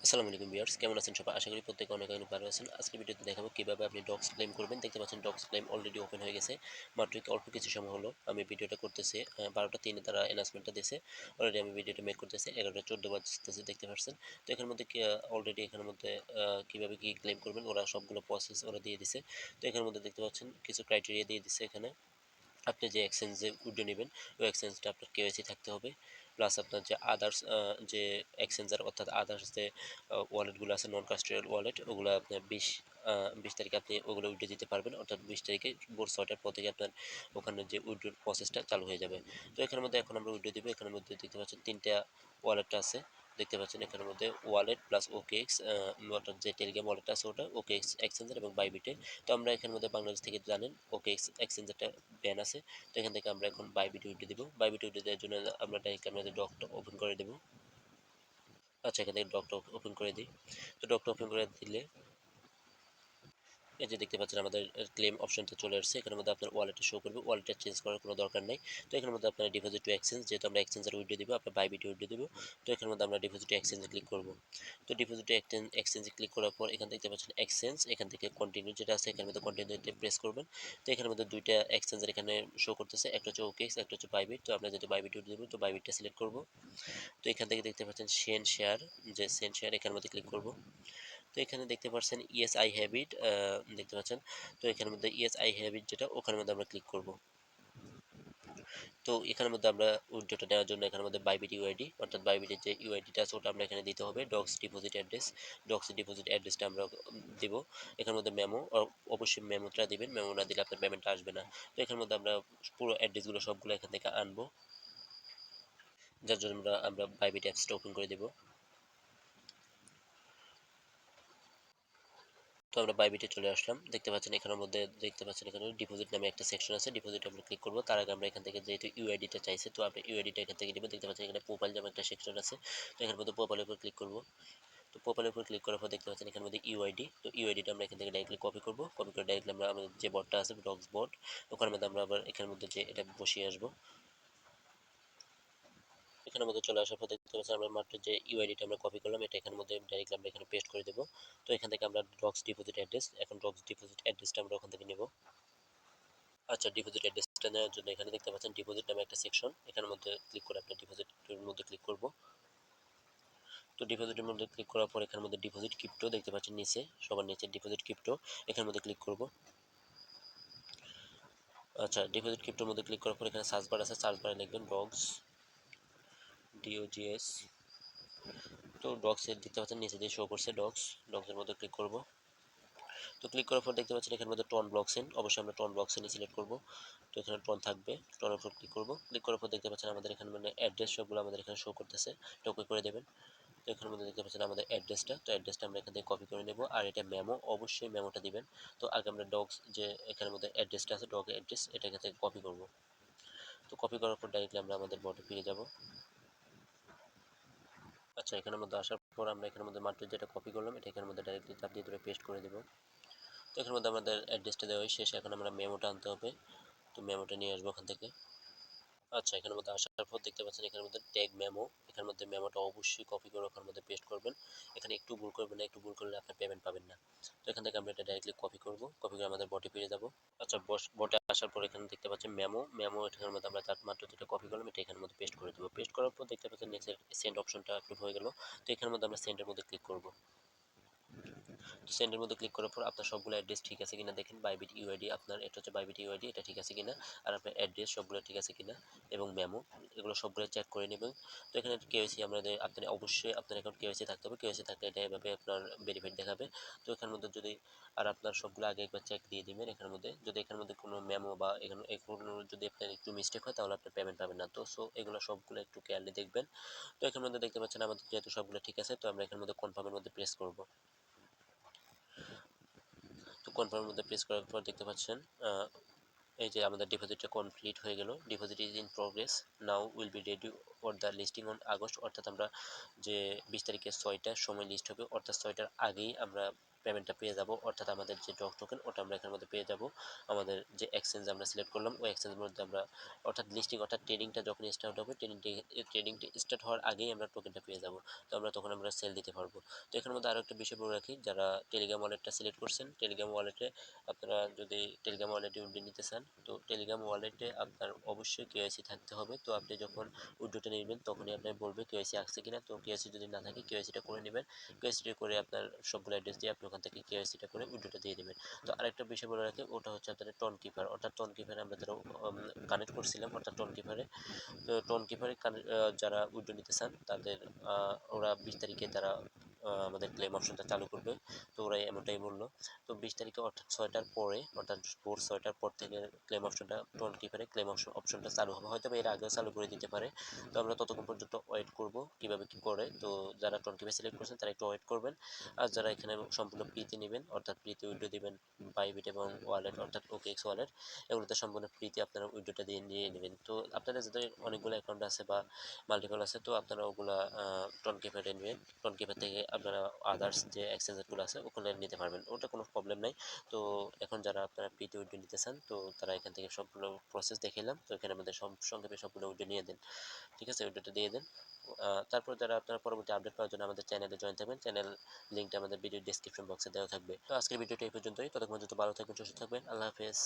আসসালামু আলাইকুম ভিউয়ার্স, কেমন আছেন সবাই? আশা করি প্রত্যেকে অনেক অনেক ভালো আছেন। আজকের ভিডিওতে দেখাবো কিভাবে আপনি ডক্স ক্লেম করবেন। দেখতে পাচ্ছেন ডক্স ক্লেম অলরেডি ওপেন হয়ে গেছে। মাত্র অল্প কিছু সময় হলো আমি ভিডিওটা করতেছি। 12টা 3 তারা অ্যানাউন্সমেন্টটা দিয়েছে। অলরেডি আমি ভিডিওটা মেক করতেছি। 11টা 14 বাজতেছে দেখতে পাচ্ছেন। তো এখানের মধ্যে অলরেডি এখানের মধ্যে কিভাবে কি ক্লেম করবেন ওরা সবগুলো প্রসেস ওরা দিয়ে দিছে। তো এখানের মধ্যে দেখতে পাচ্ছেন কিছু ক্রাইটেরিয়া দিয়ে দিছে এখানে। আপনি যে এক্সচেঞ্জে উইথড্র নেবেন ওই এক্সচেঞ্জটা আপনার কেওয়াইসি থাকতে হবে। প্লাস আপনার যে আদার্স যে এক্সচেঞ্জার অর্থাৎ আদার্স যে ওয়ালেটগুলো আছে নন কাস্টোডিয়াল ওয়ালেট ওগুলো আপনার 20 তারিখে আপনি ওগুলো উইথড্র দিতে পারবেন, অর্থাৎ 20 তারিখে ভোর 6টার পর থেকে আপনার ওখানে যে উইথড্রোর প্রসেসটা চালু হয়ে যাবে। তো এখানের মধ্যে এখন আমরা উইথড্র দিব। এখানের মধ্যে দেখতে পাচ্ছেন 3টা ওয়ালেট আছে। দেখতে পাচ্ছেন এখানের মধ্যে ওয়ালেট প্লাস ওকেএক্স, অর্থাৎ যে টেলিগ্রাম ওয়ালেটটা আছে ওটা ওকেএক্স এক্সচেঞ্জার এবং বাইবিটে। তো আমরা এখানের মধ্যে বাংলাদেশ থেকে জানেন ওকেএক্স এক্সচেঞ্জারটা ব্যান আছে। তো এখান থেকে আমরা এখন বাইবিট উইথড্র দিব। বাইবিট উইথড্র দেওয়ার জন্য আমরা ডাইরেক্ট আমাদের ডকটা ওপেন করে দেব। আচ্ছা, এখান থেকে ডকটা ওপেন করে দিই। তো ডকটা ওপেন করে দিলে এই যে দেখতে পাচ্ছেন আমাদের ক্লেম অপশনটা চলে আসছে। এখানের মধ্যে আপনার ওয়ালেটে শো করবে। ওয়ালেটটা চেঞ্জ করার কোনো দরকার নাই। তো এখানের মধ্যে আপনার ডিপোজিট টু এক্সচেঞ্জ, যেহেতু আমরা এক্সচেঞ্জের উইথড্র দিব, আপনার বাইবিটে উইথড্র দিব। তো এখানের মধ্যে আমরা ডিপোজিট টু এক্সচেঞ্জে ক্লিক করব। তো ডিপোজিট টু এক্সচেঞ্জে ক্লিক করার পর এখান দেখতে পাচ্ছেন এক্সচেঞ্জ, এখান থেকে কন্টিনিউ যেটা আছে এখানের মধ্যে কন্টিনিউতে প্রেস করবেন। তো এখানের মধ্যে দুইটা এক্সচেঞ্জের এখানে শো করতেছে, একটা হচ্ছে ওকেএক্স, একটা হচ্ছে বাইবিট। তো আমরা যেহেতু বাইবিট উইথড্র দিব তো বাইবিটটা সিলেক্ট করব। তো এখান থেকে দেখতে পাচ্ছেন সেন্ড শেয়ার, যে সেন্ড শেয়ার এখানের মধ্যে ক্লিক করব। তো এখানে দেখতে পাচ্ছেন ইয়েস আই হ্যাভ ইট, দেখতে পাচ্ছেন। তো এখানের মধ্যে ইয়েস আই হ্যাভ ইট যেটা ওখানের মধ্যে আমরা ক্লিক করব। তো এখানের মধ্যে আমরা উইথড্রটা নেওয়ার জন্য এখানের মধ্যে বাইবিট ইউআইডি, অর্থাৎ বাইবিটের যে ইউআইডিটা আছে ওটা আমরা এখানে দিতে হবে। Docs deposit address, docs deposit অ্যাড্রেসটা আমরা দিব। এখানের মধ্যে মেমো, অবশ্যই মেমোটা দিবেন, মেমো না দিলে আপনার পেমেন্টটা আসবে না। তো এখানের মধ্যে আমরা পুরো অ্যাড্রেসগুলো সবগুলো এখান থেকে আনবো, যার জন্য আমরা বাইবিট অ্যাপসটা ওপেন করে দেবো। তো আমরা বাইবিটে চলে আসলাম। দেখতে পাচ্ছেন এখানের মধ্যে দেখতে পাচ্ছেন এখানে ডিপোজিট নামে একটা সেকশন আছে। ডিপোজিট আমরা ক্লিক করব। তার আগে আমরা এখান থেকে যেহেতু ইউআইডিটা চাইছে তো আমরা ইউআইডিটা এখান থেকে দিব। দেখতে পাচ্ছেন এখানে প্রোফাইল নামে একটা সেকশন আছে। তো এখানের মধ্যে প্রোফাইলের উপর ক্লিক করব। তো প্রোফাইলের উপর ক্লিক করার পর দেখতে পাচ্ছেন এখানের মধ্যে ইউআইডি। তো ইউআইডিটা আমরা এখান থেকে ডাইরেক্টলি কপি করব। কপি করে ডাইরেক্টলি আমরা আমাদের যে বটটা আছে ডক্স বট ওখানের মধ্যে আমরা আবার এখানের মধ্যে যে এটা বসিয়ে আসবো। এখানের মধ্যে চলে আসার পর দেখতে পাচ্ছেন আমরা মাত্র যে ইউআইডিটা আমরা কপি করলাম এটা এখানের মধ্যে ডাইরেক্টলি আমরা এখানে পেস্ট করে দেবো। তো এখান থেকে আমরা ডক্স ডিপোজিট অ্যাড্রেস, এখন ডক্স ডিপোজিট অ্যাড্রেসটা আমরা ওখান থেকে নেব। আচ্ছা, ডিপোজিট অ্যাড্রেসটা নেওয়ার জন্য এখানে দেখতে পাচ্ছেন ডিপোজিট নামে একটা সেকশন, এখানের মধ্যে ক্লিক করে আপনার ডিপোজিটের মধ্যে ক্লিক করব। তো ডিপোজিটের মধ্যে ক্লিক করার পর এখানের মধ্যে ডিপোজিট ক্রিপ্টো দেখতে পাচ্ছেন নিচে, সবার নিচে ডিপোজিট ক্রিপ্টো, এখানের মধ্যে ক্লিক করব। আচ্ছা, ডিপোজিট ক্রিপ্টোর মধ্যে ক্লিক করার পর এখানে সার্চ বার আছে, সার্চ বারে লিখবেন ডগস, DOGS। তো ডগস এর দেখতে পাচ্ছেন নিচে দিয়ে শো করছে ডগস, ডগসের মধ্যে ক্লিক করব। তো ক্লিক করার পর দেখতে পাচ্ছেন এখানের মধ্যে টন ব্লকচেন, অবশ্যই আমরা টন ব্লকচেনই সিলেক্ট করব। তো এখানে টন থাকবে, টনের উপর ক্লিক করব। ক্লিক করার পর দেখতে পাচ্ছেন আমাদের এখানে মানে অ্যাড্রেস সবগুলো আমাদের এখানে শো করতেছে, এটা ওকে করে দেবেন। তো এখানের মধ্যে দেখতে পাচ্ছেন আমাদের অ্যাড্রেসটা, তো অ্যাড্রেসটা আমরা এখান থেকে কপি করে নেব। আর এটা মেমো, অবশ্যই মেমোটা দিবেন। তো আগে আমরা ডগস যে এখানের মধ্যে অ্যাড্রেসটা আছে ডগ অ্যাড্রেস এটা এখান থেকে কপি করব। তো কপি করার পর ডাইরেক্টলি আমরা আমাদের বটে ফিরে যাব। আচ্ছা, এখানের মধ্যে আসার পর আমরা এখানের মধ্যে মাত্র যেটা কপি করলাম এটা এখানের মধ্যে ডাইরেক্টলি চাপ দিয়ে ধরে পেস্ট করে দেব। তো এখানের মধ্যে আমাদের অ্যাড্রেসটা দেওয়া শেষ, এখন আমরা মেমোটা আনতে হবে। তো মেমোটা নিয়ে আসবো ওখান থেকে। আচ্ছা, এখানের মধ্যে আসার পর দেখতে পাচ্ছেন এখানের মধ্যে ট্যাগ মেমো, এখানের মধ্যে মেমোটা অবশ্যই কপি করে ওখানের মধ্যে পেস্ট করবেন। এখানে একটু ভুল করবেন না, একটু ভুল করলে আপনার পেমেন্ট পাবেন না। তো এখান থেকে আমরা এটা ডাইরেক্টলি কপি করব, কপি করে আমাদের বটে ফিরে যাব। আচ্ছা, বটে আসার পর এখানে দেখতে পাচ্ছেন মেমো এখানের মধ্যে আমরা তার মাত্র যেটা কপি করলাম এটা এখানের মধ্যে পেস্ট করে দেবো। পেস্ট করার পর দেখতে পাচ্ছেন নিচে সেন্ড অপশনটা অ্যাক্টিভ হয়ে গেল। তো এখানের মধ্যে আমরা সেন্ডের মধ্যে ক্লিক করব। সেন্ডের মধ্যে ক্লিক করার পর আপনার সবগুলো অ্যাড্রেস ঠিক আছে কিনা দেখেন, বাইবিট ইউআইডি আপনার এটা হচ্ছে বাইবিট ইউআইডি এটা ঠিক আছে কিনা, আর আপনার অ্যাড্রেস সবগুলো ঠিক আছে কিনা এবং মেমো এগুলো সবগুলো চেক করে নেবেন। তো এখানে কেওয়াইসি আমাদের আপনার অবশ্যই আপনার অ্যাকাউন্ট কেওয়াইসি থাকতে হবে, কেওয়াইসি থাকলে এটা এভাবে আপনার ভেরিফাইড দেখাবে। তো এখানের মধ্যে যদি আর আপনার সবগুলো আগে একবার চেক দিয়ে দিবেন, এখানের মধ্যে যদি এখানের মধ্যে কোনো মেমো বা এখানে কোনো যদি আপনার একটু মিস্টেক হয় তাহলে আপনার পেমেন্ট পাবেন না। তো সো এগুলো সবগুলো একটু কেয়ারলি দেখবেন। তো এখানের মধ্যে দেখতে পাচ্ছেন আমাদের যেহেতু সবগুলো ঠিক আছে তো আমরা এখানের মধ্যে কনফার্মের মধ্যে প্রেস করব। তো কনফার্মের মধ্যে প্রেস করার পর দেখতে পাচ্ছেন এই যে আমাদের ডিপোজিটটা কমপ্লিট হয়ে গেল। Deposit is in progress. Now will be ready for the listing on August. অর্থাৎ আমরা যে 20 তারিখে 6টার সময় লিস্ট হবে, অর্থাৎ 6টার আগেই আমরা পেমেন্টটা পেয়ে যাব। অর্থাৎ আমাদের যে ডগ টোকেন ওটা আমরা এখানের মধ্যে পেয়ে যাব। আমাদের যে এক্সচেঞ্জ আমরা সিলেক্ট করলাম ওই এক্সচেঞ্জের মধ্যে আমরা অর্থাৎ লিস্টিং অর্থাৎ ট্রেডিংটা যখন স্টার্ট হবে, ট্রেডিংটা স্টার্ট হওয়ার আগেই আমরা টোকেনটা পেয়ে যাব। তো আমরা তখন আমরা সেল দিতে পারবো। তো এখানের মধ্যে আরও একটা বিষয় বলে রাখি, যারা টেলিগ্রাম ওয়ালেটটা সিলেক্ট করছেন, টেলিগ্রাম ওয়ালেটে আপনারা যদি টেলিগ্রাম ওয়ালেটে উইথড্র নিতে চান, তো টেলিগ্রাম ওয়ালেটে আপনার অবশ্যই কেওয়াইসি থাকতে হবে। তো আপনি যখন উইথড্রটা নেবেন তখনই আপনার বলবে কেওয়াইসি আসছে কিনা। তো কেওয়াইসি যদি না থাকে কেওয়াইসিটা করে নেবেন। কেওয়াইসিটা করে আপনার সবগুলো অ্যাড্রেস দিয়ে আপনি ওখান থেকে কেওয়াইসিটা করে উইথড্রটা দিয়ে দেবেন। তো আরেকটা বিষয় বলে রাখি, ওটা হচ্ছে আপনাদের টোন কিপার। অর্থাৎ টোন কিপারে আমরা যারা কানেক্ট করছিলাম, অর্থাৎ টোন কিপারে, তো টোন কিপারে যারা উইথড্র নিতে চান তাদের ওরা 20 তারিখে তারা আমাদের ক্লেম অপশনটা চালু করবে। তো ওরা এমনটাই বললো। তো 20 তারিখে অর্থাৎ 6টার পরে, অর্থাৎ ভোর 6টার পর থেকে ক্লেম অপশনটা টোন কিপারে ক্লেম অপশনটা চালু হবে। হয়তো এর আগেও চালু করে দিতে পারে। তো আমরা ততক্ষণ পর্যন্ত ওয়েট করব কীভাবে কী করে। তো যারা টোন কিপার সিলেক্ট করছেন তারা একটু ওয়েট করবেন। আর যারা এখানে সম্পূর্ণ ফ্রিতে নেবেন, অর্থাৎ ফ্রিতে উইথড্র দিবেন, বাইবিট এবং ওয়ালেট অর্থাৎ ওকেএক্স ওয়ালেট, এগুলোতে সম্পূর্ণ ফ্রিতে আপনারা উইথড্রটা দিয়ে নিয়ে নেবেন। তো আপনাদের যাদের অনেকগুলো অ্যাকাউন্ট আছে বা মাল্টিপল আছে, তো আপনারা ওগুলা টোন কিপারে নেবেন। টোন কিপার থেকে আপনারা আদার্স যে এক্সচেঞ্জগুলো আছে ওখানে নিতে পারবেন, ওটা কোনো প্রবলেম নাই। তো এখন যারা আপনারা ফ্রিতে উইথড্র নিতে চান, তো তারা এখান থেকে সবগুলো প্রসেস দেখাইলাম। তো এখানে আমাদের সংক্ষেপে সবগুলো উইথড্র নিয়ে দেন। ঠিক আছে, উইথড্রটা দিয়ে দেন। তারপর যারা আপনারা পরবর্তী আপডেট পাওয়ার জন্য আমাদের চ্যানেলে জয়েন থাকবেন, চ্যানেল লিঙ্কটা আমাদের ভিডিও ডেসক্রিপশন বক্সে দেওয়া থাকবে। তো আজকের ভিডিওটা এই পর্যন্তই। ততক্ষণ পর্যন্ত ভালো থাকবেন, সুস্থ থাকবেন। আল্লাহ হাফেজ।